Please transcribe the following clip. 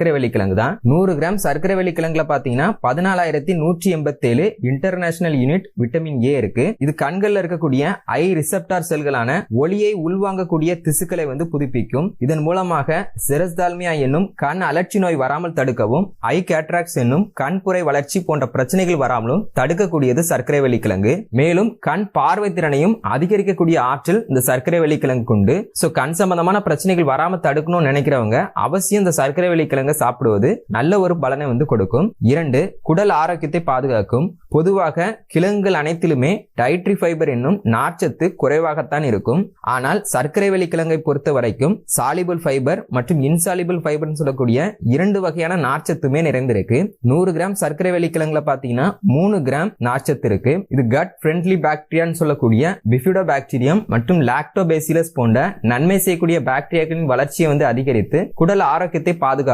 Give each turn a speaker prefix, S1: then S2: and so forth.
S1: சர்க்கரை வெள்ளிக்கிழங்கு தான். 100 கிராம் சர்க்கரை வெள்ளிக்கிழங்குல பாத்தீங்கன்னா 14,187 இன்டர்நேஷனல் யூனிட் விட்டமின் ஏ இருக்கு. இது கண்கள்ல இருக்கக்கூடிய ஐ ரிசெப்டார் செல்களான ஒளியை உள்வாங்கக்கூடிய திசுக்களை புதுப்பிக்கும். இதன் மூலமாக செரஸ்தால்மியா என்னும் கண் அலர்ச்சி நோய் வராமல் தடுக்கவும், ஐ கேட்ராக்ட்ஸ் என்னும் கண்புரை வளர்ச்சி போன்ற பிரச்சனைகள் வராமலும் தடுக்கக்கூடியது சர்க்கரை வெள்ளிக்கிழங்கு. மேலும் கண் பார்வை திறனையும் அதிகரிக்கக்கூடிய ஆற்றல் இந்த சர்க்கரை வெள்ளிக்கிழங்கு உண்டு. கண் சம்பந்தமான பிரச்சனைகள் வராம தடுக்கணும்னு நினைக்கிறவங்க அவசியம் இந்த சர்க்கரை வெள்ளிக்கிழங்கு சாப்பிடுவது நல்ல ஒரு பலனை கொடுக்கும். 2. குடல் ஆரோக்கியத்தை பாதுகாக்கும். பொதுவாக கிழங்குகள் அனைத்திலுமே டயட்ரி ஃபைபர் என்னும் நார்ச்சத்து குறைவாகத்தான் இருக்கும். ஆனால் சர்க்கரை வெள்ளிக்கிழங்கை பொறுத்த வரைக்கும் சாலிபிள் ஃபைபர் மற்றும் இன்சாலிபிள் ஃபைபர் சொல்லக்கூடிய 2 வகையான நார்ச்சத்துமே நிறைந்திருக்கு. 100 கிராம் சர்க்கரை வெள்ளிக்கிழங்குல பாத்தீங்கன்னா 3 கிராம் நார்ச்சத்து இருக்கு. இது கட் ஃப்ரெண்ட்லி பாக்டீரியான்னு சொல்லக்கூடிய பிஃபிடோபாக்டீரியம் மற்றும் லாக்டோபேசிலஸ் போன்ற நன்மை செய்யக்கூடிய பாக்டீரியாக்களின் வளர்ச்சியை அதிகரித்து குடல் ஆரோக்கியத்தை பாதுகாக்கும்.